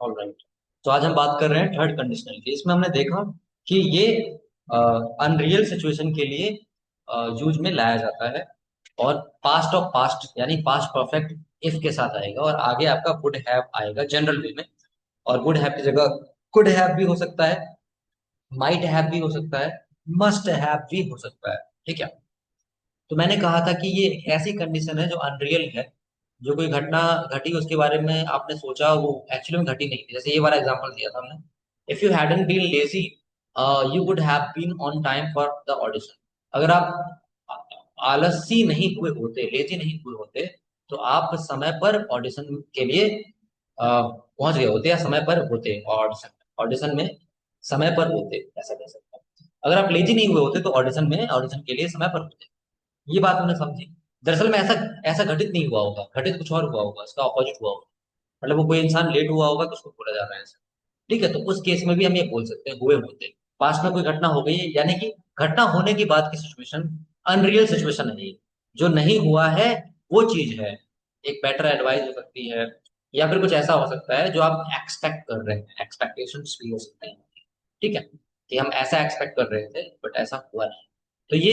Alright. तो आज हम बात कर रहे हैं थर्ड कंडीशनल की। इसमें हमने देखा कि ये अनरियल सिचुएशन के लिए यूज में लाया जाता है, और पास्ट ऑफ पास्ट यानी पास्ट परफेक्ट इफ के साथ आएगा, और आगे आपका वुड हैव आएगा जनरल वे में। और वुड हैव की जगह कुड हैव भी हो सकता है, माइट हैव भी हो सकता है, मस्ट हैव भी हो सकता है। ठीक है। तो मैंने कहा था कि ये एक ऐसी कंडीशन है जो अनरियल है। जो कोई घटना घटी उसके बारे में आपने सोचा, वो एक्चुअली में घटी नहीं थी। जैसे ये वाला एग्जांपल दिया था हमने, if you hadn't been lazy you would have been on time for the audition. अगर आप आलसी नहीं हुए होते, लेजी नहीं हुए होते, तो आप समय पर ऑडिशन के लिए पहुंच गए होते, या समय पर होते ऑडिशन ऑडिशन में समय पर होते, ऐसा कह सकते हैं। अगर आप लेजी नहीं हुए होते तो ऑडिशन के लिए समय पर होते। ये बात हमने समझी। दरअसल में ऐसा ऐसा घटित नहीं हुआ होगा, घटित कुछ और हुआ होगा, इसका ऑपोजिट हुआ होगा। मतलब वो कोई इंसान लेट हुआ होगा तो उसको बोला जा रहा है ऐसा। ठीक है, तो उस केस में भी हम ये बोल सकते हैं हुए होते। पास्ट में कोई घटना हो गई है, यानी कि घटना होने के बाद की सिचुएशन अनरियल सिचुएशन है ये। जो नहीं हुआ है वो चीज है। एक बेटर एडवाइस हो सकती है, या फिर कुछ ऐसा हो सकता है जो आप एक्सपेक्ट कर रहे हैं, एक्सपेक्टेशंस भी हो सकते हैं। ठीक है, कि हम ऐसा एक्सपेक्ट कर रहे थे बट ऐसा हुआ नहीं। तो ये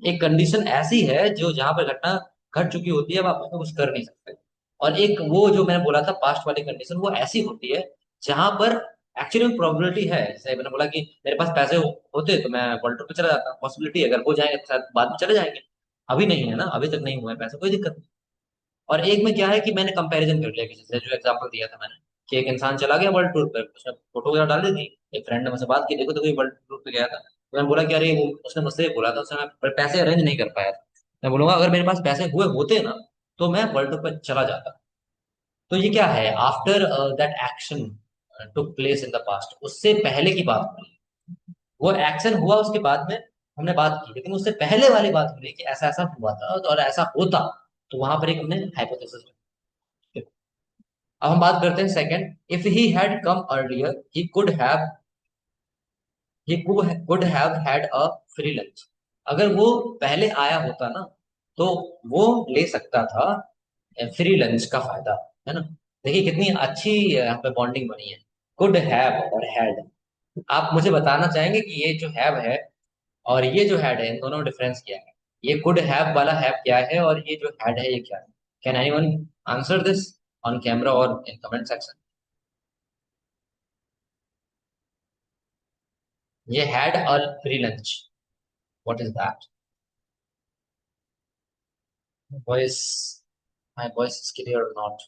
एक कंडीशन ऐसी है जो जहां पर घटना घट चुकी होती है, अब आप उसमें कुछ कर नहीं सकते। और एक वो जो मैंने बोला था पास्ट वाली कंडीशन, वो ऐसी होती है जहां पर एक्चुअली में प्रोबेबिलिटी है। जैसे मैंने बोला कि मेरे पास पैसे होते तो मैं वर्ल्ड टूर पे चला जाता, पॉसिबिलिटी अगर हो जाएगा तो शायद बाद में चले जाएंगे। अभी नहीं है ना, अभी तक नहीं हुआ है पैसा, कोई दिक्कत नहीं। और एक में क्या है कि मैंने कंपैरिजन कर लिया किसी से, जो एग्जांपल दिया था मैंने, कि एक इंसान चला गया वर्ल्ड टूर पर, उसने फोटो वगैरह डाल दी थी। एक फ्रेंड ने मुझसे बात की, देखो तो कोई वर्ल्ड टूर पे गया था। तो मैंने बोला कि अरे वो उसने मुझसे बोला था, उसने मैं पैसे अरेंज नहीं कर पाया था। मैं बोलूंगा अगर मेरे पास पैसे हुए होते ना तो मैं वर्ल्ड टूर पर चला जाता। तो ये क्या है, after that action took place in the past, उससे पहले की बात हो रही है। वो एक्शन हुआ उसके बाद में हमने बात की, लेकिन उससे पहले वाली बात हो रही है कि ऐसा ऐसा हुआ था और ऐसा होता। तो वहां पर एक हमने हाइपोथेसिस। अब हम बात करते हैं second, if he had come earlier he could have had a free lunch. अगर वो पहले आया होता ना तो वो ले सकता था फ्री लंच का फायदा। है ना। देखिए कितनी अच्छी यहाँ पे बॉन्डिंग बनी है, कुड हैव और हैड। आप मुझे बताना चाहेंगे कि ये जो हैव है और ये जो हैड है, इन दोनों में डिफरेंस क्या है? ये कुड हैव वाला हैव क्या है, और ये जो हैड है ये क्या है? Can anyone answer this on camera और इन कमेंट सेक्शन? ये had a free lunch, what is that? Voice, my voice is clear और not?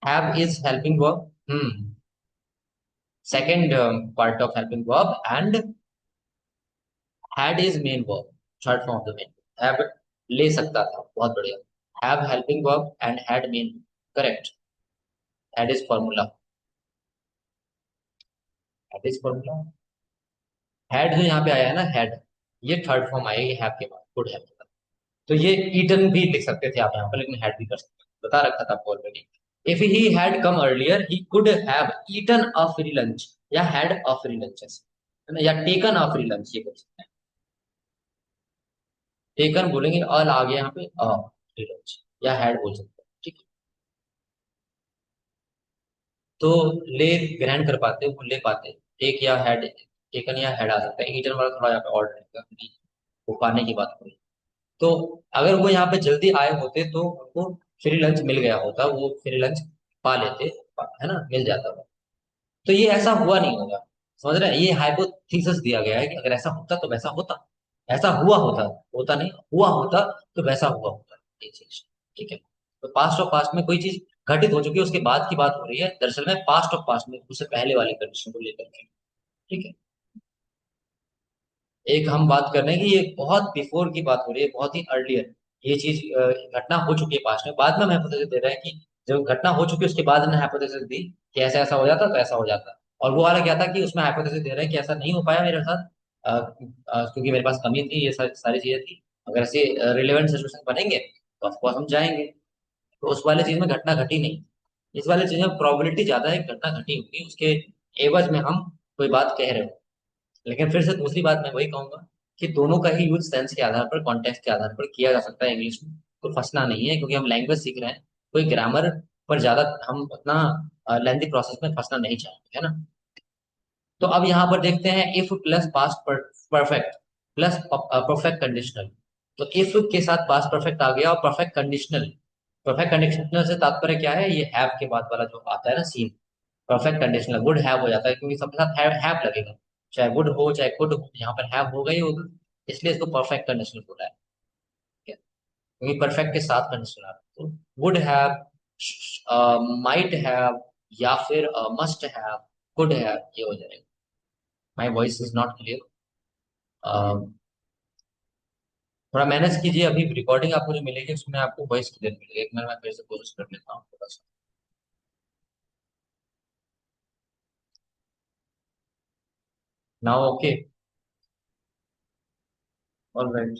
Have is helping verb, second part of helping verb, and had is main verb, third form of the main. Have ले सकता था, बहुत बढ़िया। Have helping verb and had main, correct. Had is formula, had is formula. Had जो यहाँ पे आया है ना, हैड, ये थर्ड फॉर्म आएगी हैव के बाद, गुड हैव के बाद। तो ये ईटन भी लिख सकते थे आप यहाँ पर, लेकिन हैड भी कर सकते थे, बता रखा था आपको already. If he had come earlier he could have eaten a free lunch, या हैड अ फ्री लंच, है ना, या टेकन अ फ्री लंच, ये कर सकते हैं। टेकन बोलेंगे, अल आ गया यहाँ पे, अ फ्री लंच, या हैड बोल सकते हैं। ठीक है। तो ले ग्रहण कर पाते, वो ले पाते, टेक या हैड, टेकन या हैड आ सकता है। ईटन वाला थोड़ा यहाँ पे ऑर्डर रहेगा, क्योंकि वो पाने की बात करें। तो अगर वो यहाँ पे जल्दी आए होते तो उनको फ्री लंच मिल गया होता, वो फ्री लंच पा लेते, है ना, मिल जाता वो। तो ये ऐसा हुआ नहीं होगा, समझ रहे हैं? ये हाइपोथेसिस दिया गया है कि अगर ऐसा होता तो वैसा होता, ऐसा हुआ होता, होता नहीं हुआ होता, तो वैसा हुआ होता, ये चीज। ठीक है। तो पास्ट ऑफ पास्ट में कोई चीज घटित हो चुकी है उसके बाद की बात हो रही है, दरअसल में पास्ट ऑफ पास्ट में उससे पहले वाली कंडीशन को लेकर के। ठीक है। एक हम बात कर रहे हैं कि ये बहुत बिफोर की बात हो रही है, बहुत ही अर्लियर ये चीज घटना हो चुकी है पास्ट में। बाद में हम हाइपोथेसिस दे रहे हैं कि जब घटना हो चुकी है उसके बाद हमने हाइपोथेसिस दी कि ऐसा ऐसा हो जाता तो ऐसा हो जाता। और वो वाला क्या था कि उसमें हाइपोथेसिस दे रहे हैं कि ऐसा नहीं हो पाया मेरे साथ, क्योंकि मेरे पास कमी थी, ये सारी चीजें थी। अगर ऐसे रिलेवेंट सिचुएशन बनेंगे तो ऑफकोर्स हम जाएंगे। तो उस वाले चीज में घटना घटी नहीं। इस वाले चीज में प्रोबेबिलिटी ज्यादा है कि घटना घटी होगी, उसके एवज में हम कोई बात कह रहे हो। लेकिन फिर से दूसरी बात मैं वही कहूंगा कि दोनों का ही यूज सेंस के आधार पर, कॉन्टेक्स्ट के आधार पर किया जा सकता है इंग्लिश में। तो फंसना नहीं है, क्योंकि हम लैंग्वेज सीख रहे हैं। कोई ग्रामर पर ज्यादा हम उतना लेंथी प्रोसेस में फंसना नहीं चाहते, है ना। तो अब यहाँ पर देखते हैं if plus past perfect plus perfect conditional. तो इफ के साथ पास्ट परफेक्ट आ गया और परफेक्ट कंडीशनल। परफेक्ट कंडीशनल से तात्पर्य क्या है, ये हैव के बाद वाला जो आता है ना scene, perfect conditional would have हो जाता है, क्योंकि सबके साथ हैव लगेगा। चाहे वुड हो चाहे कुड हो, यहाँ पर हैव होगा ही होगा। इसलिए इसको परफेक्ट कंडीशनल बोला है, ठीक है? क्योंकि परफेक्ट के साथ कंडीशनल आ रहा है। तो वुड हैव, माइट हैव, या फिर मस्ट हैव, कुड हैव, ये हो जाएगा। My voice is not clear. थोड़ा मैनेज कीजिए, अभी रिकॉर्डिंग आपको जो मिलेगी उसमें आपको वॉइस क्लियर मिलेगी। एक मिनट मैं फिर से कोशिश कर लेता हूँ थोड़ा सा। Now okay. ऑलराइट।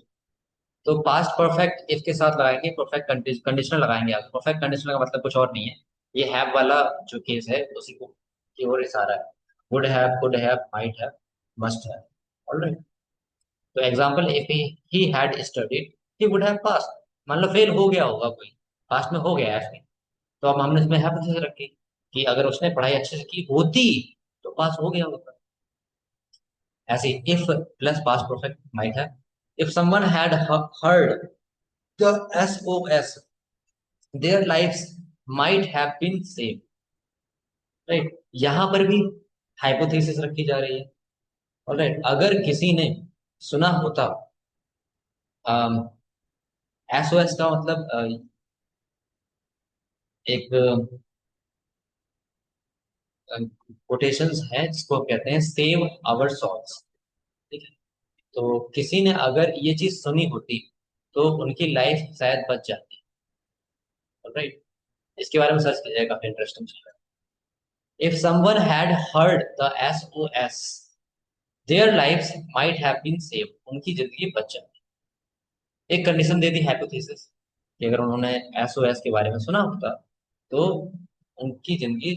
तो पास्ट परफेक्ट इफ के साथ लगाएंगे, परफेक्ट कंडीशनल लगाएंगे। आप परफेक्ट कंडीशनल का मतलब कुछ और नहीं है, ये हैव वाला जो केस है उसी को की ओर इशारा है। Would have, could have, might have, must have. Alright. तो example, if he had studied he would have pass. मान लो फेल हो गया होगा कोई, पास्ट में हो गया है फेल, तो अब हमने इसमें हाइपोथेसिस रखी कि अगर उसने पढ़ाई अच्छे से की होती तो पास हो गया होगा। ऐसे if plus past perfect might है। If someone had heard the SOS, their lives might have been save. Right, यहां पर भी हाइपोथेसिस रखी जा रही है। ऑलराइट, अगर किसी ने सुना होता, SOS का मतलब एक कोटेशंस है जिसको हम कहते हैं सेव आवर सॉल्स। ठीक है, तो किसी ने अगर ये चीज सुनी होती तो उनकी लाइफ शायद बच जाती। राइट, इसके बारे में सर्च कीजिएगा, काफी इंटरेस्टिंग चल रहा है। If someone had heard the SOS, their lives might have been save, उनकी जिंदगी बच जाती। एक कंडीशन दे दी हाइपोथेसिस कि अगर उन्होंने SOS के बारे में सुना होता तो उनकी जिंदगी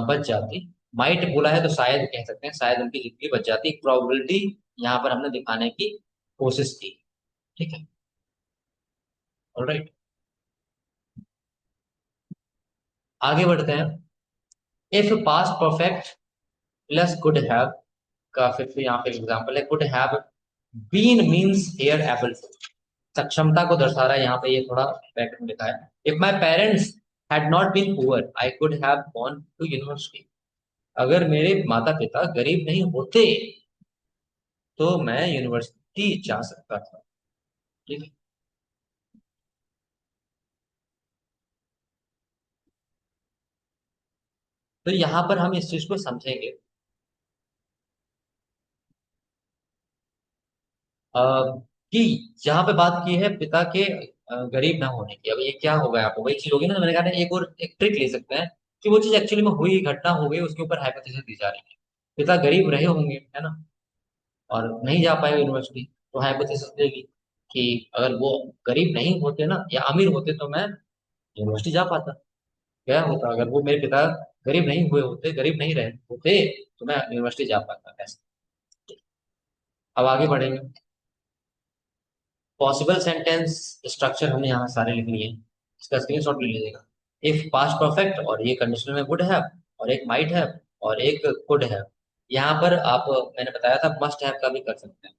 बच जाती। माइट बोला है तो शायद कह सकते हैं, शायद उनकी जिंदगी बच जाती। प्रोबेबिलिटी यहाँ पर हमने दिखाने की कोशिश की। ठीक है, ऑलराइट। आगे बढ़ते हैं। If past perfect plus could have का फिर से यहाँ पे एग्जांपल है। Could have been means here able to, सक्षमता को दर्शा रहा है यहाँ पे, ये थोड़ा ब्रैकेट में लिखा है। If my parents had not been poor I could have gone to university. अगर मेरे माता पिता गरीब नहीं होते तो मैं यूनिवर्सिटी जा सकता था। ठीक है, तो यहाँ पर हम इस चीज को समझेंगे अ, कि जहाँ पे बात की है पिता के गरीब ना होने की। अब ये क्या होगा, यहाँ पे वही चीज होगी ना, मैंने कहा ना एक और एक ट्रिक ले सकते हैं कि वो चीज एक्चुअली में हुई, घटना हो गई, उसके ऊपर हाइपोथेसिस दी जा रही है। पिता गरीब रहे होंगे, है ना, और नहीं जा पाए यूनिवर्सिटी, तो हाइपोथेसिस देगी कि अगर वो गरीब नहीं होते ना या अमीर होते तो मैं यूनिवर्सिटी जा पाता। क्या होता अगर वो मेरे पिता गरीब नहीं हुए होते, गरीब नहीं रहे होते, तो मैं यूनिवर्सिटी जा पाता ऐसे। अब आगे बढ़ेंगे। पॉसिबल सेंटेंस स्ट्रक्चर हमने यहाँ सारे लिख लिए हैं, इसका स्क्रीनशॉट ले लीजिएगा। इफ पास्ट परफेक्ट, और ये कंडीशनल में वुड हैव, और एक माइट हैव, और एक कुड हैव। यहाँ पर आप, मैंने बताया था मस्ट हैव का भी कर सकते हैं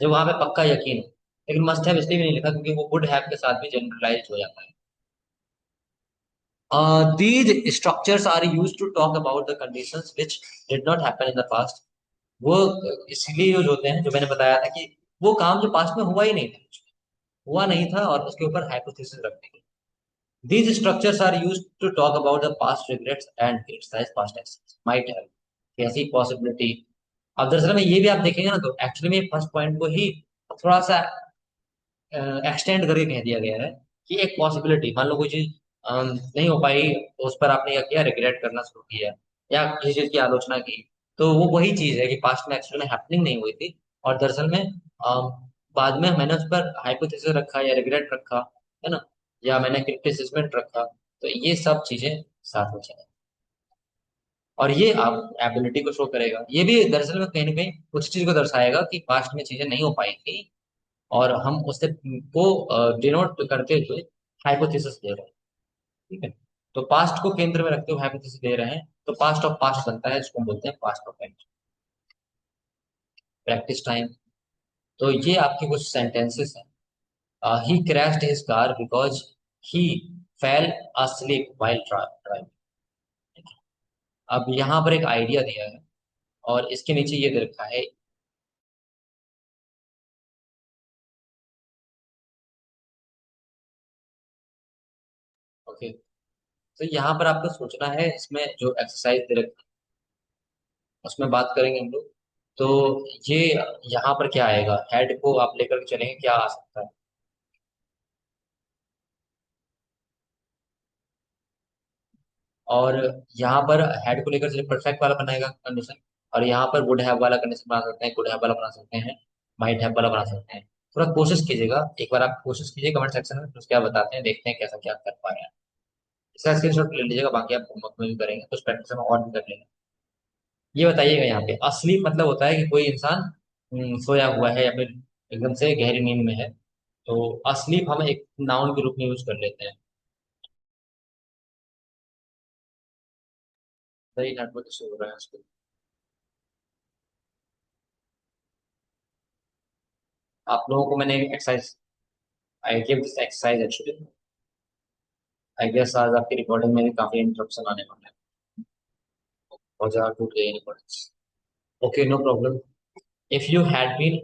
जब वहां पे पक्का यकीन हो। लेकिन मस्ट हैव इसलिए भी नहीं लिखा क्योंकि वो वुड हैव के साथ भी जनरलाइज हो जाता है। These structures are used to talk about the conditions which did not happen in the past. वो इसलिए यूज होते हैं, जो मैंने बताया था कि वो काम जो पास्ट में हुआ ही नहीं था, हुआ नहीं था, और उसके ऊपर हाइपोथेसिस रखने की। These structures are used to talk about the past regrets and criticize past actions. Might have, कैसी पॉसिबिलिटी। अब दरअसल में ये भी आप देखेंगे ना, तो एक्चुअली में फर्स्ट पॉइंट को ही थोड़ा सा एक्सटेंड करके कह दिया गया है कि एक पॉसिबिलिटी, मान लो कोई चीज नहीं हो पाई तो उस पर आपने क्या किया, रिग्रेट करना शुरू किया या किसी चीज की आलोचना की। तो वो वही चीज है कि पास्ट में एक्चुअली में हैपनिंग नहीं हुई थी, और दरअसल में बाद में मैंने उस पर हाइपोथेसिस रखा या रिग्रेट रखा, है ना, या मैंने क्रिटिसिज्म रखा। तो ये सब चीजें साथ हो जाए, और ये आप एबिलिटी को शो करेगा। ये भी दरअसल में कहीं ना कहीं उस चीज को दर्शाएगा कि पास्ट में चीजें नहीं हो पाई थी, और हम उससे को डिनोट करते हुए हाइपोथेसिस दे रहे हैं। ठीक है, तो पास्ट को केंद्र में रखते हुए हाइपोथेसिस दे रहे हैं, तो पास्ट ऑफ पास्ट बनता है, इसको हम बोलते हैं past of fact. Practice time. तो ये आपके कुछ सेंटेंसेस हैं। He crashed his car because he fell asleep while driving. अब यहाँ पर एक आइडिया दिया है और इसके नीचे ये दे रखा है। ओके, तो यहाँ पर आपको सोचना है, इसमें जो एक्सरसाइज दे रखी है उसमें बात करेंगे हम लोग। तो ये यहाँ पर क्या आएगा, हेड को आप लेकर के चलेंगे, क्या आ सकता है। और यहाँ पर हेड को लेकर चले, परफेक्ट वाला बनाएगा कंडीशन। और यहाँ पर वुड हैव वाला कंडीशन बना सकते हैं, कुड हैव वाला बना सकते हैं, माइट हैव वाला बना सकते हैं। थोड़ा कोशिश कीजिएगा, एक बार आप कोशिश कीजिए कमेंट सेक्शन में, फिर क्या बताते हैं, देखते हैं कैसा क्या कर पाए हैं। इसका स्क्रीनशॉट ले लीजिएगा, बाकी आप होमवर्क में भी करेंगे, कुछ प्रैक्टिस में और भी कर लेंगे। ये बताइएगा यहाँ पे, असली मतलब होता है कि कोई इंसान सोया हुआ है या फिर एकदम से गहरी नींद में है। तो असलीप हम एक नाउन के रूप में यूज कर लेते हैं। सही नेटवर्क इशू हो रहा है उसको। आप लोगों को मैंने exercise, I give this exercise actually. I guess आज आपकी रिकॉर्डिंग में भी काफी इंटरप्शन आने वाला है, और ज्यादा टूट गई recording. Okay, no problem. If you had been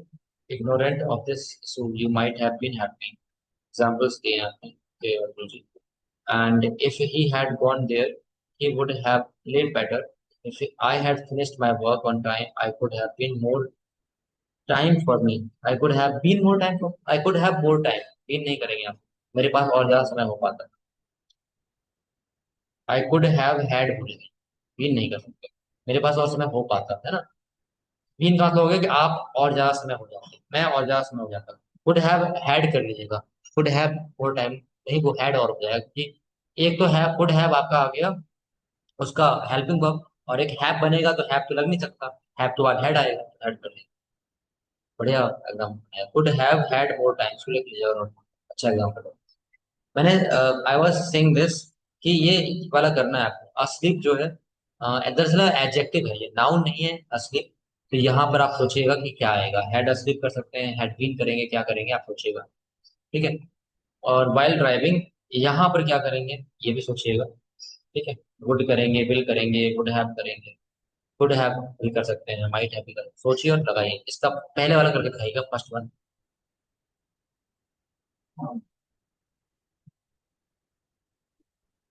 ignorant of this issue, you might have been happy. Examples दिए हैं आपने, के अर्जुन जी। And if he had gone there, he would have played better. If I had finished my work on time, I could have been more time for me. I could have been more time for. I could have more time. Been नहीं करेंगे आप, मेरे पास और ज्यादा समय हो पाता। I could have had बोलेंगे, been नहीं कर सकते, मेरे पास और समय हो पाता है ना। बीन का मतलब हो गया कि आप और ज्यादा समय हो जाते, मैं और ज्यादा समय हो जाता। कुड हैव हैड कर लीजिएगा, कुड हैव मोर टाइम नहीं, वो हैड और हो जाएगा, क्योंकि एक तो है कुड हैव आपका आ गया उसका हेल्पिंग वर्ब, और एक हैव बनेगा तो हैव तो लग नहीं सकता, हैव तो बाद हेड आएगा, हेड कर लीजिए। बढ़िया एग्जाम है, could have had more time, इसको लिख लीजिए और अच्छा एग्जाम करो। मैंने आई वाज सेइंग दिस कि ये वाला करना है आपको। अस्लीप जो है दरअसल एडजेक्टिव है, ये नाउन नहीं है अस्लीप। तो यहाँ पर आप सोचिएगा कि क्या आएगा, हेड अस्लीप कर सकते हैं, हैड बीन करेंगे, क्या करेंगे आप सोचिएगा। ठीक है। और वाइल ड्राइविंग, यहाँ पर क्या करेंगे ये भी सोचिएगा। ठीक है। वुड करेंगे, विल करेंगे, वुड हैव करेंगे, वुड हैव भी कर सकते हैं, माइट हैव भी कर, सोचिए और लगाइए। इसका पहले वाला करके दिखाइएगा, first one.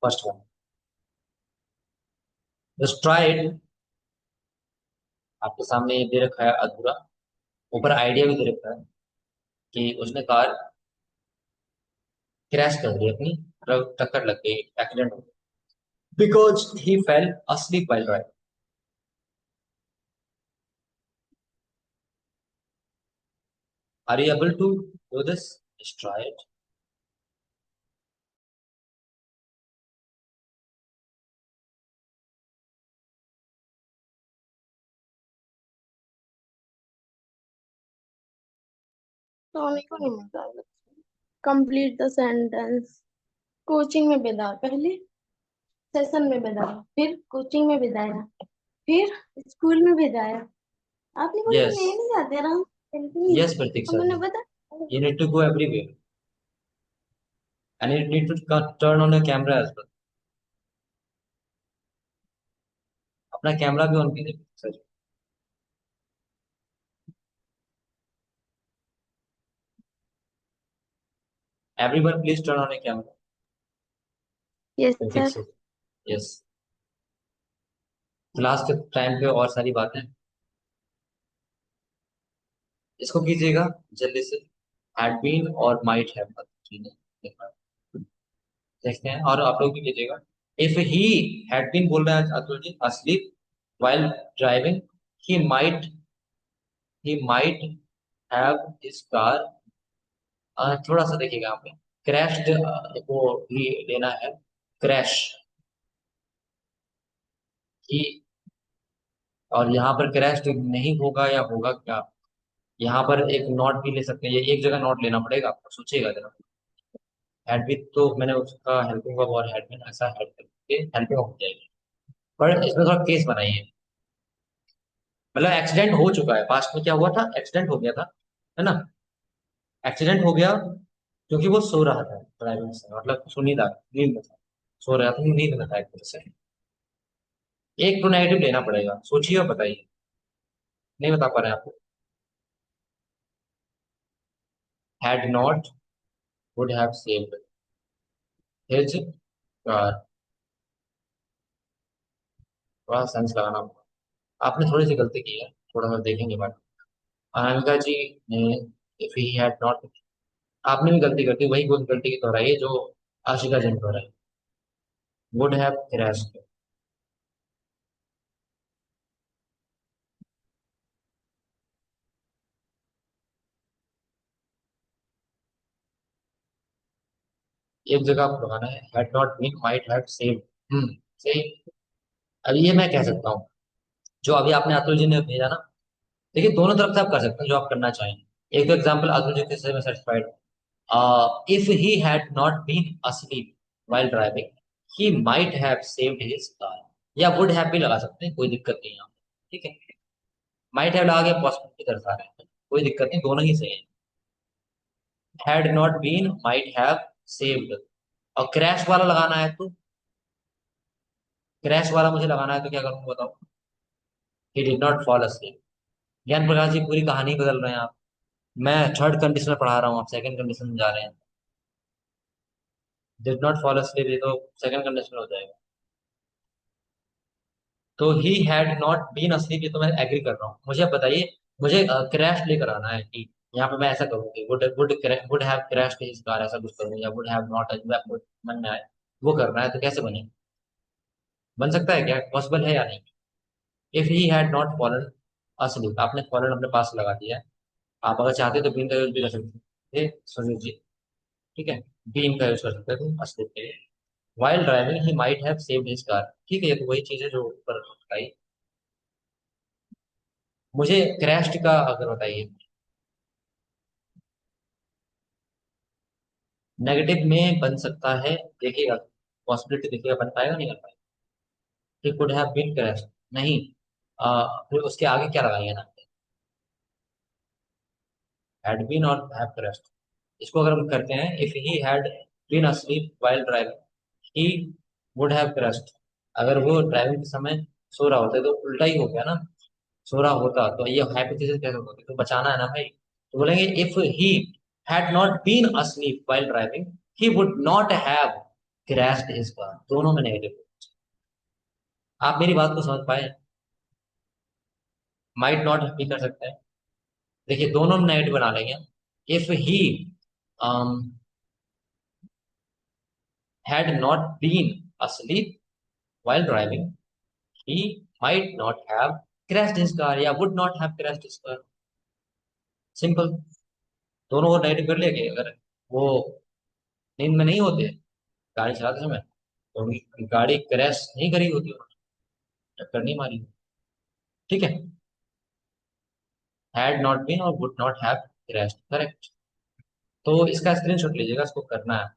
First one, just try it. आपके सामने ये दे रखा है अधूरा, ऊपर आइडिया भी दे रखा है कि उसने कार क्रैश कर दी अपनी, ट्रक टक्कर लग गई, एक्सीडेंट हो गया, because he fell asleep while driving. Are you able to do this? Just try it. सोने को नहीं मिलता। Complete the sentence. कोचिंग में विदा, पहले सेशन में विदाया, फिर कोचिंग में विदाया, फिर स्कूल में भेजाया। आपने बोला Yes, मैं नहीं जाते रहा, बिल्कुल नहीं। yes, अब Pratiksha मैंने ji. बता। You need to go everywhere, and you need to turn on your camera as well. अपना कैमरा भी ऑन कीजिए sir. Everyone, please turn on your camera. Yes sir. Pratikshit. Yes. Class के time पे और सारी बातें इसको कीजिएगा जल्दी से। had been और might have, देखते हैं, और आप लोग भी कीजिएगा। इफ ही हैड बीन बोल रहा है Atul ji, asleep while driving, he might he might have his car, थोड़ा सा देखिएगा यहाँ पे, क्रैश्ड को भी लेना है, क्रैश की। और यहाँ पर क्रैश्ड नहीं होगा या होगा क्या, यहाँ पर एक नॉट भी ले सकते हैं, ये एक जगह नॉट लेना पड़ेगा आपको, सोचिएगा जरा। हैड बीन तो मैंने उसका हेल्पिंग वर्ब और हैड बीन ऐसा हेड ये हेल्पिंग हो जाएगी। पर इसमें थोड़ा केस बनाइए, मतलब एक्सीडेंट हो चुका है, पास्ट में क्या हुआ था, एक्सीडेंट हो गया था, है ना। एक्सीडेंट हो गया क्योंकि वो सो रहा था ड्राइविंग से, मतलब सुनी था, नींद में था, सो रहा था, नींद में था एक तरह से। एक तो नेगेटिव लेना पड़ेगा, सोचिए और बताइए। नहीं बता पा रहे हैं आपको। Had not, would have saved his car. थोड़ा सेंस लगाना होगा। आपने थोड़ी सी गलती की है, थोड़ा सा देखेंगे बात। अनामिका जी ने, इफ ही हैड नॉट, आपने भी गलती कर दी, वही गलती की दोहराई है जो आशिका जी ने दोहराई। Would have crashed. एक जगह आपको लगाना है, had not been might have saved. सही। अब ये मैं कह सकता हूँ, जो अभी आपने अतुल जी ने भेजा ना, देखिए दोनों तरफ से आप कर सकते हैं जो आप करना चाहें। एक तो एग्जाम्पल अतुल जी के से मैं satisfied, if he had not been asleep while driving he might have saved his car, या वुड हैव भी लगा सकते हैं, कोई दिक्कत नहीं है यहाँ पे, ठीक है। माइट हैव लगा के पॉसिबिलिटी दर्शा रहे हैं, कोई दिक्कत नहीं, दोनों ही सही है। Had not been might have saved, और क्रैश वाला लगाना है तो, क्रैश वाला मुझे लगाना है तो क्या करूंगा बताओ। He did not fall asleep। ज्ञान प्रकाश जी पूरी कहानी बदल रहे हैं आप। मैं थर्ड कंडीशन में पढ़ा रहा हूँ, आप सेकंड कंडीशन में जा रहे हैं। डिड नॉट फॉल asleep ये तो सेकंड कंडीशन हो जाएगा। तो he had not been asleep, ये तो मैं एग्री कर रहा हूँ। मुझे अब बताइए, मुझे क्रैश लेकर आना है कि यहाँ पे मैं ऐसा करूँगी, would would have crashed his car, ऐसा कुछ करूँ, या वुड हैव नॉट, जो आपको मन में आए वो करना है, तो कैसे बने, बन सकता है क्या, पॉसिबल है या नहीं। If he had not fallen asleep, आपने फॉलन अपने पास लगा दिया है, आप अगर चाहते तो बीन का यूज भी कर सकते थे सुनील जी, ठीक है। बीन का यूज कर सकते थे asleep के लिए। While driving he might have saved his car, ठीक है, ये तो वही चीज है जो ऊपर बताई। मुझे क्रैश्ड का अगर बताइए, नेगेटिव में बन सकता है, देखिएगा, पॉसिबिलिटी देखिएगा, बन पाएगा नहीं कर पाएगा। He could have been crashed, नहीं, फिर उसके आगे क्या लगाएंगे ना, हैड बीन और हैव क्रैश्ड। इसको अगर हम करते हैं, if he had been asleep while driving he would have crashed, अगर वो ड्राइविंग के समय सो रहा होता तो उल्टा ही हो गया ना, सो रहा होता तो ये हाइपोथेसिस कैसे होती, तो बचाना है ना भाई, तो बोलेंगे if he had not been asleep while driving he would not have crashed his car, दोनों में नेगेटिव। आप मेरी बात को समझ पाए। माइट नॉट भी कर सकते हैं, देखिए दोनों में नेगेटिव बना लेंगे। If he had not been asleep while driving he might not have crashed his car, या would not have crashed his car, simple. दोनों को नेगेटिव कर लेंगे, अगर वो नींद में नहीं होते गाड़ी चलाते समय तो उनकी गाड़ी क्रैश नहीं करी होती, उन्होंने टक्कर नहीं मारी, ठीक है। हैड नॉट बीन और would not have crashed, correct. तो इसका स्क्रीनशॉट लीजिएगा, इसको करना है।